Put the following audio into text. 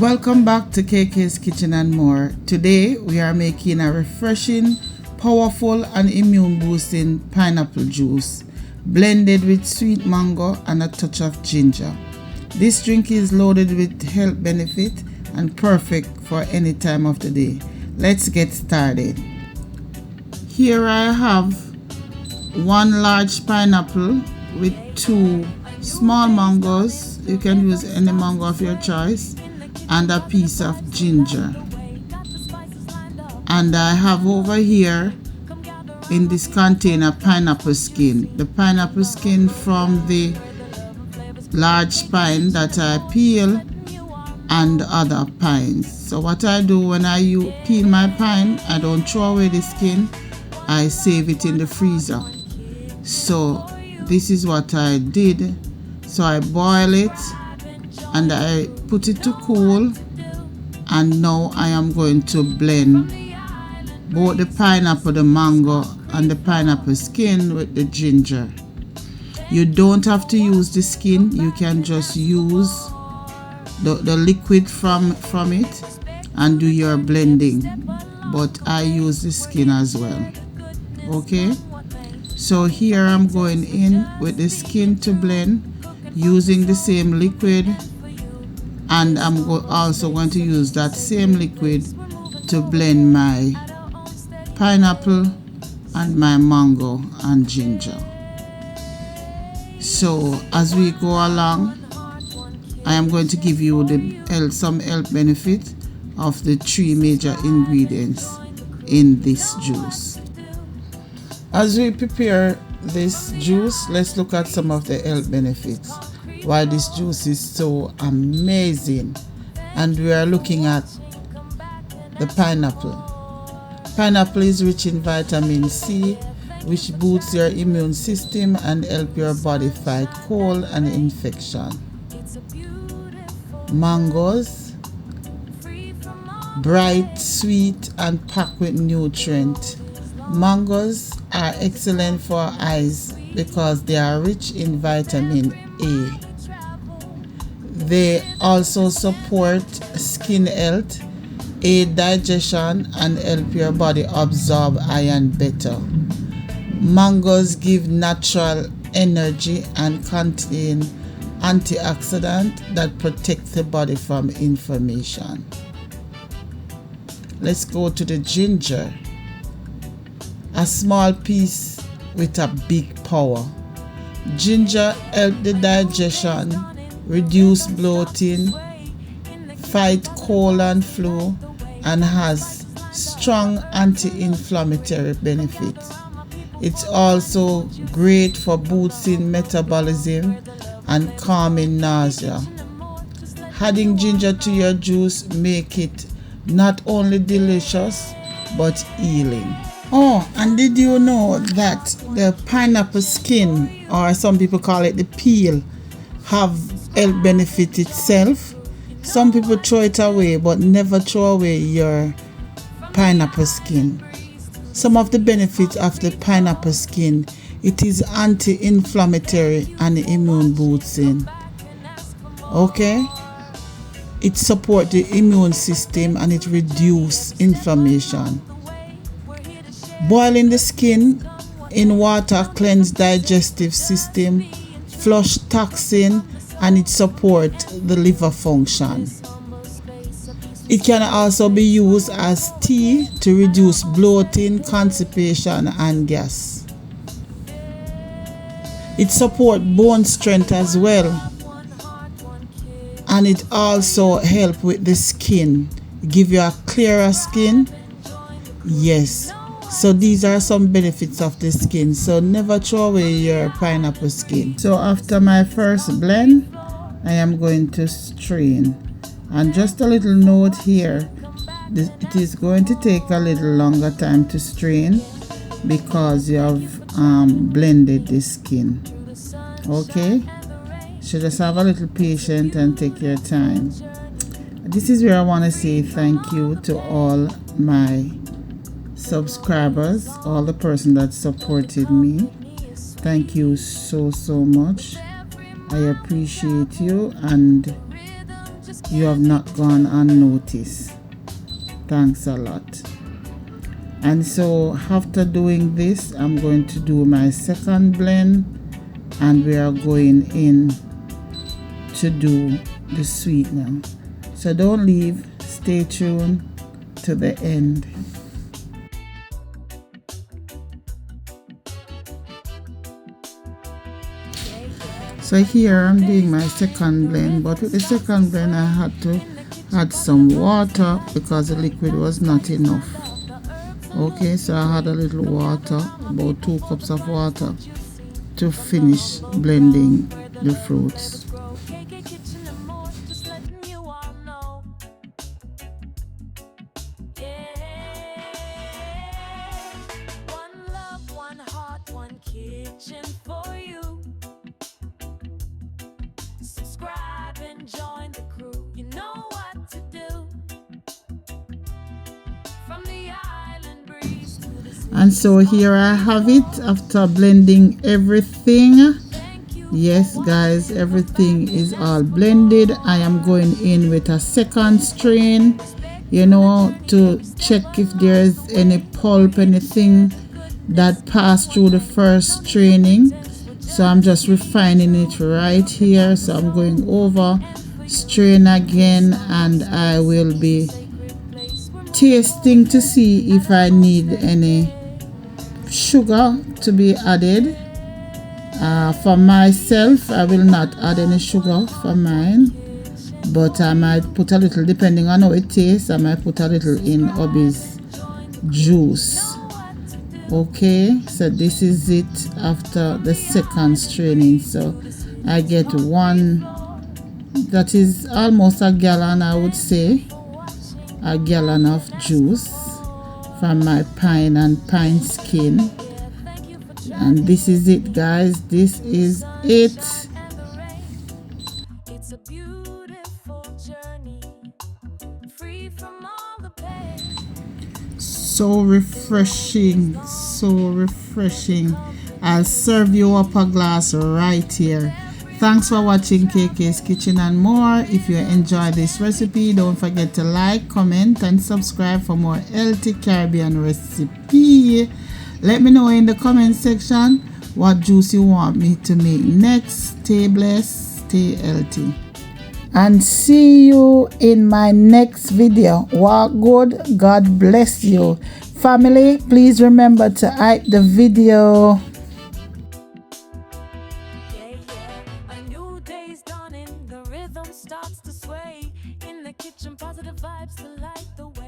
Welcome back to KK's Kitchen and More. Today we are making a refreshing, powerful and immune boosting pineapple juice blended with sweet mango and a touch of ginger. This drink is loaded with health benefit and perfect for any time of the day. Let's get started. Here I have one large pineapple with 2 small mangoes. You can use any mango of your choice, and a piece of ginger. And I have over here in this container pineapple skin. The pineapple skin from the large pine that I peel and other pines. So what I do when I peel my pine, I don't throw away the skin, I save it in the freezer. So this is what I did. So I boil it and I put it to cool, and now I am going to blend both the pineapple, the mango and the pineapple skin with the ginger. You don't have to use the skin, you can just use the liquid from it and do your blending, but I use the skin as well. Okay, so here I'm going in with the skin to blend using the same liquid, and I'm also going to use that same liquid to blend my pineapple and my mango and ginger. So as we go along, I am going to give you some health benefit of the 3 major ingredients in this juice. As we prepare this juice, let's look at some of the health benefits, why this juice is so amazing. And we are looking at the pineapple. Pineapple is rich in vitamin C, which boosts your immune system and help your body fight cold and infection. Mangoes, bright, sweet and packed with nutrients. Mangoes are excellent for eyes because they are rich in vitamin A. They also support skin health, aid digestion and help your body absorb iron better. Mangoes give natural energy and contain antioxidants that protect the body from inflammation. Let's go to the ginger. A small piece with a big power. Ginger helps the digestion, reduce bloating, fight cold and flu, and has strong anti-inflammatory benefits. It's also great for boosting metabolism and calming nausea. Adding ginger to your juice make it not only delicious but healing. Oh, and did you know that the pineapple skin, or some people call it the peel, have health benefit itself? Some people throw it away, but never throw away your pineapple skin. Some of the benefits of the pineapple skin: it is anti-inflammatory and immune boosting. Okay? It supports the immune system and it reduces inflammation. Boiling the skin in water cleanses digestive system, flush toxin, and it supports the liver function. It can also be used as tea to reduce bloating, constipation, and gas. It supports bone strength as well, and it also helps with the skin, give you a clearer skin. Yes. So these are some benefits of the skin. So never throw away your pineapple skin. So after my first blend, I am going to strain. And just a little note here, it is going to take a little longer time to strain because you have blended the skin. Okay? So just have a little patience and take your time. This is where I want to say thank you to all my subscribers, all the person that supported me. Thank you so much. I appreciate you, and you have not gone unnoticed. Thanks a lot. And so after doing this, I'm going to do my second blend, and we are going in to do the sweetener. So don't leave, stay tuned to the end. So here I'm doing my second blend, but with the second blend I had to add some water because the liquid was not enough. Okay, so I had a little water, about 2 cups of water, to finish blending the fruits. And so here I have it after blending everything. Yes guys, everything is all blended. I am going in with a second strain, you know, to check if there's any pulp, anything that passed through the first straining. So I'm just refining it right here. So I'm going over, strain again, and I will be tasting to see if I need any sugar to be added. For myself, I will not add any sugar for mine, but I might put a little, depending on how it tastes. I might put a little in hubby's juice. Okay, so this is it after the second straining. So I get one that is almost a gallon, I would say, a gallon of juice from my pine and pine skin. And this is it guys, this is it. It's a beautiful journey, free from all the pain. So refreshing, so refreshing. I'll serve you up a glass right here. Thanks for watching KK's Kitchen and More. If you enjoy this recipe, don't forget to like, comment, and subscribe for more healthy Caribbean recipe. Let me know in the comment section what juice you want me to make next. Stay blessed, stay healthy, and see you in my next video. Walk good, God bless you. Family, please remember to hype the video. Starts to sway in the kitchen, positive vibes to light the way.